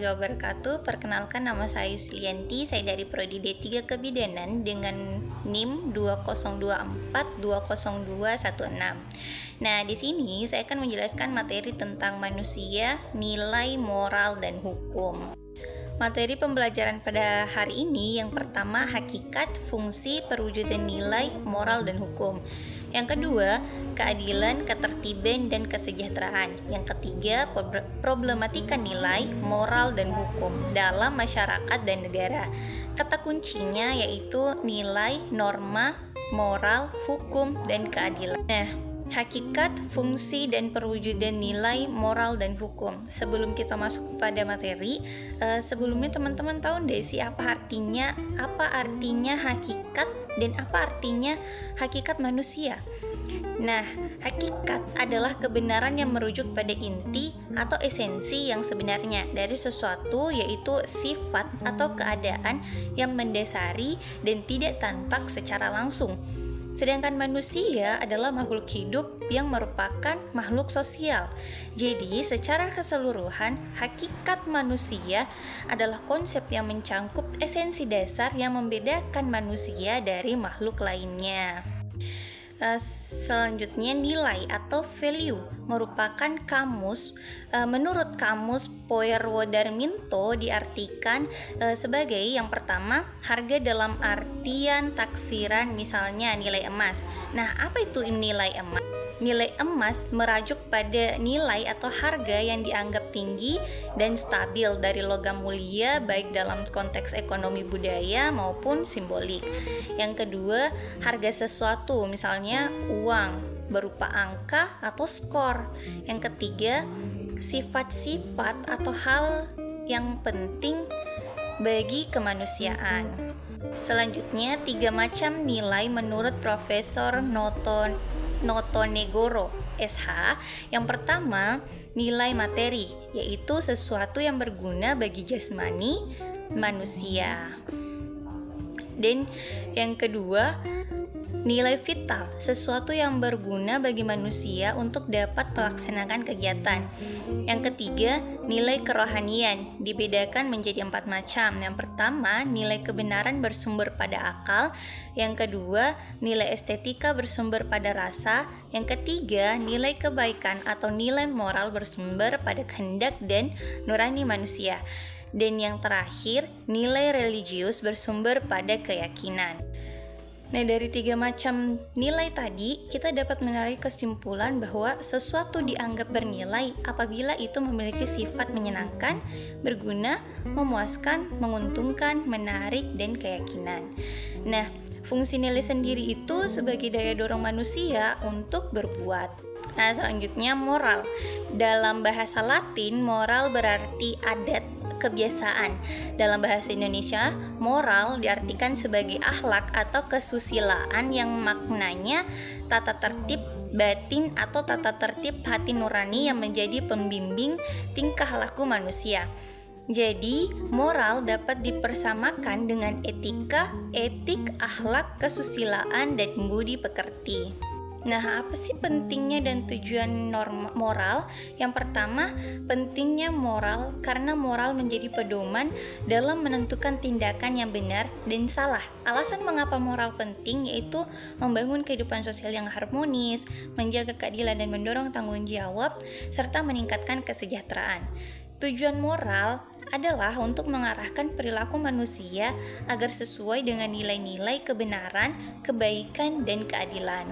warahmatullahi wabarakatuh. Perkenalkan, nama saya Yuslianti. Saya dari Prodi D3 Kebidanan dengan NIM 2024202106. Nah, di sini saya akan menjelaskan materi tentang manusia, nilai, moral, dan hukum. Materi pembelajaran pada hari ini yang pertama, hakikat, fungsi, perwujudan nilai, moral, dan hukum. Yang kedua, keadilan, ketertiban, dan kesejahteraan. Yang ketiga, problematika nilai, moral, dan hukum dalam masyarakat dan negara. Kata kuncinya yaitu nilai, norma, moral, hukum, dan keadilan. Nah, hakikat, fungsi, dan perwujudan nilai, moral, dan hukum. Sebelum kita masuk pada materi, sebelumnya teman-teman tahu nggak sih apa artinya hakikat dan apa artinya hakikat manusia? Nah, hakikat adalah kebenaran yang merujuk pada inti atau esensi yang sebenarnya dari sesuatu, yaitu sifat atau keadaan yang mendasari dan tidak tampak secara langsung. Sedangkan manusia adalah makhluk hidup yang merupakan makhluk sosial. Jadi, secara keseluruhan, hakikat manusia adalah konsep yang mencangkup esensi dasar yang membedakan manusia dari makhluk lainnya. Selanjutnya, nilai atau value merupakan menurut kamus Poerwo-Darminto diartikan sebagai yang pertama, harga dalam artian taksiran, misalnya nilai emas. Nah, apa itu nilai emas? Nilai emas merajuk pada nilai atau harga yang dianggap tinggi dan stabil dari logam mulia, baik dalam konteks ekonomi budaya maupun simbolik. Yang kedua, harga sesuatu, misalnya uang berupa angka atau skor. Yang ketiga, sifat-sifat atau hal yang penting bagi kemanusiaan. Selanjutnya, 3 macam nilai menurut Profesor Notonegoro, SH. Yang pertama, nilai materi, yaitu sesuatu yang berguna bagi jasmani manusia. Dan yang kedua, nilai vital, sesuatu yang berguna bagi manusia untuk dapat melaksanakan kegiatan. Yang ketiga, nilai kerohanian, dibedakan menjadi 4 macam. Yang pertama, nilai kebenaran bersumber pada akal. Yang kedua, nilai estetika bersumber pada rasa. Yang ketiga, nilai kebaikan atau nilai moral bersumber pada kehendak dan nurani manusia. Dan yang terakhir, nilai religius bersumber pada keyakinan. Nah, dari 3 macam nilai tadi, kita dapat menarik kesimpulan bahwa sesuatu dianggap bernilai apabila itu memiliki sifat menyenangkan, berguna, memuaskan, menguntungkan, menarik, dan keyakinan. Nah, fungsi nilai sendiri itu sebagai daya dorong manusia untuk berbuat. Nah, selanjutnya moral. Dalam bahasa Latin, moral berarti adat, kebiasaan. Dalam bahasa Indonesia, moral diartikan sebagai akhlak atau kesusilaan yang maknanya tata tertib batin atau tata tertib hati nurani yang menjadi pembimbing tingkah laku manusia. Jadi, moral dapat dipersamakan dengan etika, etik, akhlak, kesusilaan, dan budi pekerti. Nah, apa sih pentingnya dan tujuan moral? Yang pertama, pentingnya moral karena moral menjadi pedoman dalam menentukan tindakan yang benar dan salah. Alasan mengapa moral penting yaitu membangun kehidupan sosial yang harmonis, menjaga keadilan dan mendorong tanggung jawab, serta meningkatkan kesejahteraan. Tujuan moral adalah untuk mengarahkan perilaku manusia agar sesuai dengan nilai-nilai kebenaran, kebaikan, dan keadilan.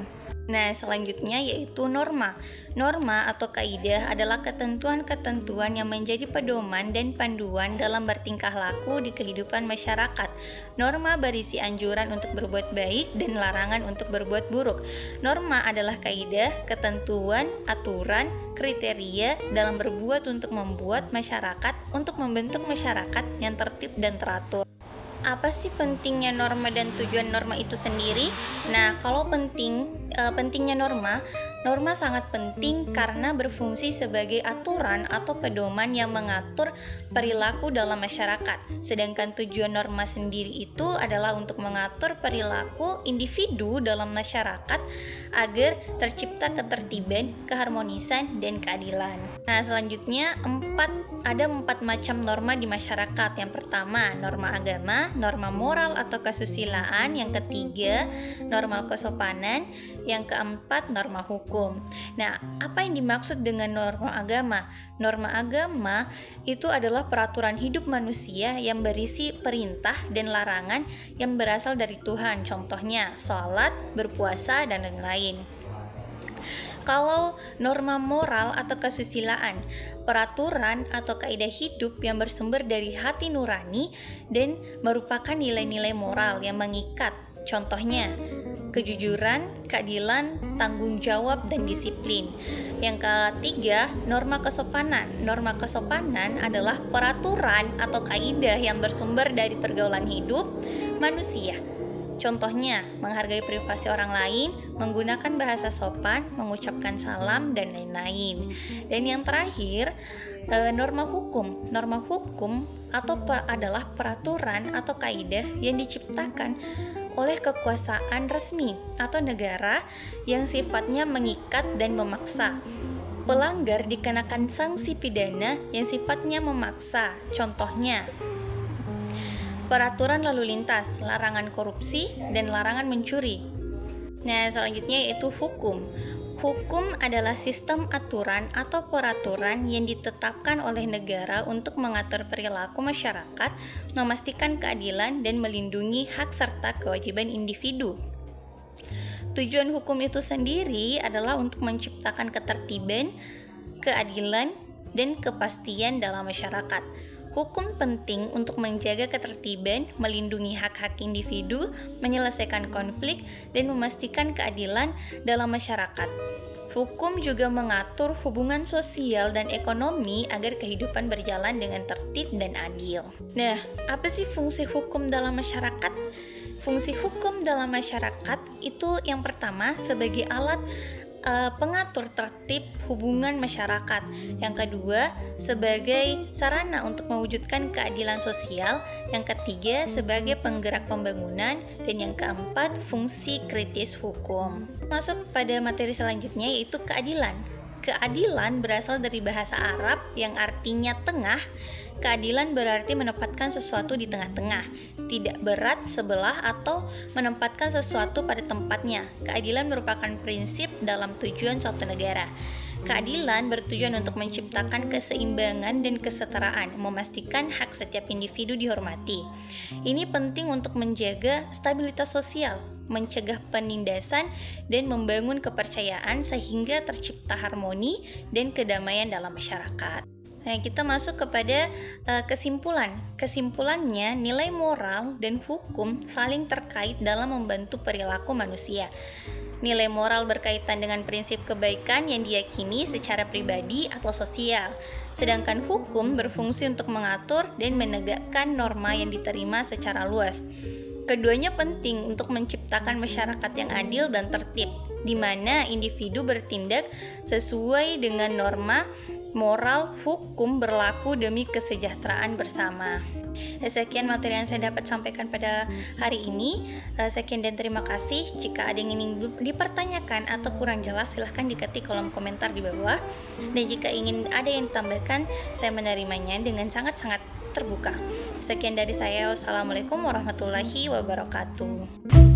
Nah, selanjutnya yaitu norma. Norma atau kaidah adalah ketentuan-ketentuan yang menjadi pedoman dan panduan dalam bertingkah laku di kehidupan masyarakat. Norma berisi anjuran untuk berbuat baik dan larangan untuk berbuat buruk. Norma adalah kaidah, ketentuan, aturan, kriteria dalam berbuat untuk membuat masyarakat, untuk membentuk masyarakat yang tertib dan teratur. Apa sih pentingnya norma dan tujuan norma itu sendiri? Nah, kalau pentingnya norma sangat penting karena berfungsi sebagai aturan atau pedoman yang mengatur perilaku dalam masyarakat. Sedangkan tujuan norma sendiri itu adalah untuk mengatur perilaku individu dalam masyarakat agar tercipta ketertiban, keharmonisan, dan keadilan. Nah, selanjutnya ada empat macam norma di masyarakat. Yang pertama, norma agama, norma moral atau kesusilaan. Yang ketiga, norma kesopanan. Yang keempat, norma hukum. Nah, apa yang dimaksud dengan norma agama? Norma agama itu adalah peraturan hidup manusia yang berisi perintah dan larangan yang berasal dari Tuhan. Contohnya, sholat, berpuasa, dan lain-lain. Kalau norma moral atau kesusilaan, peraturan atau kaidah hidup yang bersumber dari hati nurani dan merupakan nilai-nilai moral yang mengikat. Contohnya, kejujuran, keadilan, tanggung jawab, dan disiplin. Yang ketiga, norma kesopanan. Norma kesopanan adalah peraturan atau kaidah yang bersumber dari pergaulan hidup manusia. Contohnya, menghargai privasi orang lain, menggunakan bahasa sopan, mengucapkan salam, dan lain-lain. Dan yang terakhir, norma hukum. Norma hukum adalah peraturan atau kaidah yang diciptakan oleh kekuasaan resmi atau negara yang sifatnya mengikat dan memaksa. Pelanggar dikenakan sanksi pidana yang sifatnya memaksa. Contohnya, peraturan lalu lintas, larangan korupsi, dan larangan mencuri. Nah, selanjutnya yaitu hukum. Hukum adalah sistem aturan atau peraturan yang ditetapkan oleh negara untuk mengatur perilaku masyarakat, memastikan keadilan, dan melindungi hak serta kewajiban individu. Tujuan hukum itu sendiri adalah untuk menciptakan ketertiban, keadilan, dan kepastian dalam masyarakat. Hukum penting untuk menjaga ketertiban, melindungi hak-hak individu, menyelesaikan konflik, dan memastikan keadilan dalam masyarakat. Hukum juga mengatur hubungan sosial dan ekonomi agar kehidupan berjalan dengan tertib dan adil. Nah, apa sih fungsi hukum dalam masyarakat? Fungsi hukum dalam masyarakat itu yang pertama sebagai alat pengatur tertib hubungan masyarakat. Yang kedua, sebagai sarana untuk mewujudkan keadilan sosial. Yang ketiga, sebagai penggerak pembangunan. Dan yang keempat, fungsi kritis hukum. Masuk pada materi selanjutnya yaitu keadilan. Keadilan berasal dari bahasa Arab yang artinya tengah. Keadilan berarti menempatkan sesuatu di tengah-tengah, tidak berat sebelah atau menempatkan sesuatu pada tempatnya. Keadilan merupakan prinsip dalam tujuan suatu negara. Keadilan bertujuan untuk menciptakan keseimbangan dan kesetaraan, memastikan hak setiap individu dihormati. Ini penting untuk menjaga stabilitas sosial, mencegah penindasan, dan membangun kepercayaan sehingga tercipta harmoni dan kedamaian dalam masyarakat. Nah, kita masuk kepada kesimpulan. Kesimpulannya, nilai moral dan hukum saling terkait dalam membantu perilaku manusia. Nilai moral berkaitan dengan prinsip kebaikan yang diyakini secara pribadi atau sosial, sedangkan hukum berfungsi untuk mengatur dan menegakkan norma yang diterima secara luas. Keduanya penting untuk menciptakan masyarakat yang adil dan tertib, di mana individu bertindak sesuai dengan norma moral hukum berlaku demi kesejahteraan bersama. Sekian materi yang saya dapat sampaikan pada hari ini. Sekian dan terima kasih. Jika ada yang ingin dipertanyakan atau kurang jelas, silahkan diketik kolom komentar di bawah. Dan jika ingin ada yang ditambahkan, saya menerimanya dengan sangat-sangat terbuka. Sekian dari saya. Wassalamualaikum warahmatullahi wabarakatuh.